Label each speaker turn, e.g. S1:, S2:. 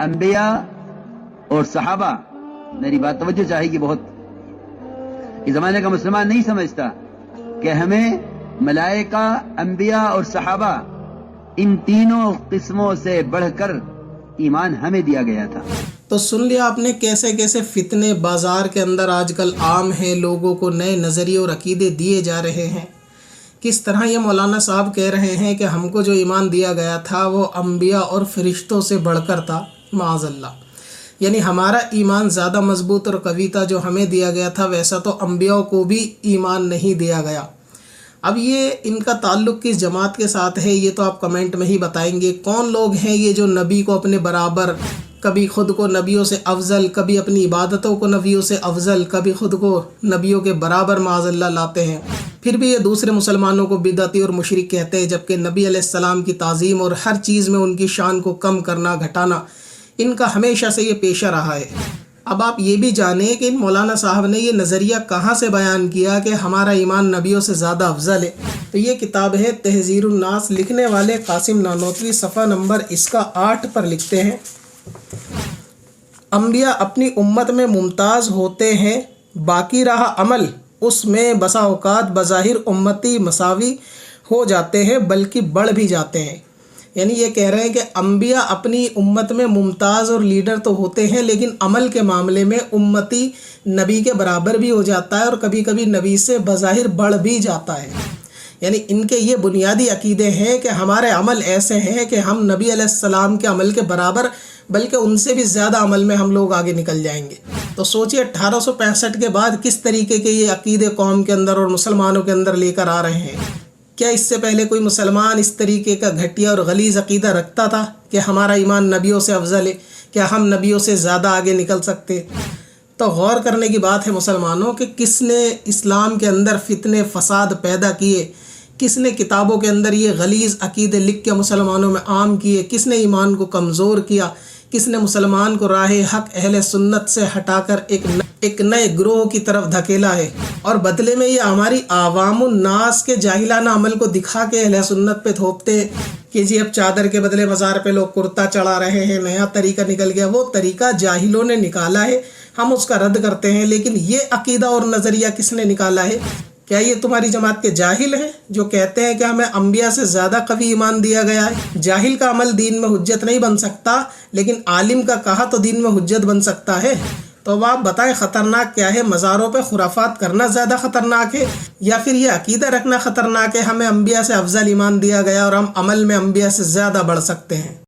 S1: انبیاء اور صحابہ، میری بات توجہ چاہیے گی بہت، اس زمانے کا مسلمان نہیں سمجھتا کہ ہمیں ملائکہ، انبیاء اور صحابہ ان تینوں قسموں سے بڑھ کر ایمان ہمیں دیا گیا تھا۔
S2: تو سن لیا آپ نے کیسے کیسے فتنے بازار کے اندر آج کل عام ہیں، لوگوں کو نئے نظریے اور عقیدے دیے جا رہے ہیں۔ کس طرح یہ مولانا صاحب کہہ رہے ہیں کہ ہم کو جو ایمان دیا گیا تھا وہ انبیاء اور فرشتوں سے بڑھ کر تھا، معاذ اللہ۔ یعنی ہمارا ایمان زیادہ مضبوط اور قوی تھا، جو ہمیں دیا گیا تھا ویسا تو انبیاء کو بھی ایمان نہیں دیا گیا۔ اب یہ ان کا تعلق کس جماعت کے ساتھ ہے یہ تو آپ کمنٹ میں ہی بتائیں گے۔ کون لوگ ہیں یہ جو نبی کو اپنے برابر، کبھی خود کو نبیوں سے افضل، کبھی اپنی عبادتوں کو نبیوں سے افضل، کبھی خود کو نبیوں کے برابر معاذ اللہ لاتے ہیں، پھر بھی یہ دوسرے مسلمانوں کو بدعتی اور مشرک کہتے ہیں، جبکہ نبی علیہ السلام کی تعظیم اور ہر چیز میں ان کی شان کو کم کرنا، گھٹانا ان کا ہمیشہ سے یہ پیشہ رہا ہے۔ اب آپ یہ بھی جانیں کہ ان مولانا صاحب نے یہ نظریہ کہاں سے بیان کیا کہ ہمارا ایمان نبیوں سے زیادہ افضل ہے؟ تو یہ کتاب ہے تحذیر الناس، لکھنے والے قاسم نانوتوی، صفحہ نمبر اس کا 8 پر لکھتے ہیں، انبیاء اپنی امت میں ممتاز ہوتے ہیں، باقی رہا عمل اس میں بسا اوقات بظاہر امتی مساوی ہو جاتے ہیں بلکہ بڑھ بھی جاتے ہیں۔ یعنی یہ کہہ رہے ہیں کہ انبیاء اپنی امت میں ممتاز اور لیڈر تو ہوتے ہیں، لیکن عمل کے معاملے میں امتی نبی کے برابر بھی ہو جاتا ہے اور کبھی کبھی نبی سے بظاہر بڑھ بھی جاتا ہے۔ یعنی ان کے یہ بنیادی عقیدے ہیں کہ ہمارے عمل ایسے ہیں کہ ہم نبی علیہ السلام کے عمل کے برابر بلکہ ان سے بھی زیادہ عمل میں ہم لوگ آگے نکل جائیں گے۔ تو سوچئے 1865 کے بعد کس طریقے کے یہ عقیدے قوم کے اندر اور مسلمانوں کے اندر لے کر آ رہے ہیں۔ کیا اس سے پہلے کوئی مسلمان اس طریقے کا گھٹیا اور غلیظ عقیدہ رکھتا تھا کہ ہمارا ایمان نبیوں سے افضل ہے، کیا ہم نبیوں سے زیادہ آگے نکل سکتے؟ تو غور کرنے کی بات ہے مسلمانوں کہ کس نے اسلام کے اندر فتنے فساد پیدا کیے، کس نے کتابوں کے اندر یہ غلیظ عقیدے لکھ کے مسلمانوں میں عام کیے، کس نے ایمان کو کمزور کیا، کس نے مسلمان کو راہ حق اہل سنت سے ہٹا کر ایک نئے گروہ کی طرف دھکیلا ہے، اور بدلے میں یہ ہماری عوام الناس کے جاہلانہ عمل کو دکھا کے اہل سنت پہ تھوپتے ہیں کہ جی اب چادر کے بدلے مزار پہ لوگ کرتا چڑھا رہے ہیں، نیا طریقہ نکل گیا۔ وہ طریقہ جاہلوں نے نکالا ہے، ہم اس کا رد کرتے ہیں، لیکن یہ عقیدہ اور نظریہ کس نے نکالا ہے؟ کیا یہ تمہاری جماعت کے جاہل ہیں جو کہتے ہیں کہ ہمیں انبیاء سے زیادہ قوی ایمان دیا گیا ہے؟ جاہل کا عمل دین میں حجت نہیں بن سکتا، لیکن عالم کا کہا تو دین میں حجت بن سکتا ہے۔ تو اب آپ بتائیں خطرناک کیا ہے؟ مزاروں پہ خرافات کرنا زیادہ خطرناک ہے یا پھر یہ عقیدہ رکھنا خطرناک ہے ہمیں انبیاء سے افضل ایمان دیا گیا اور ہم عمل میں انبیاء سے زیادہ بڑھ سکتے ہیں؟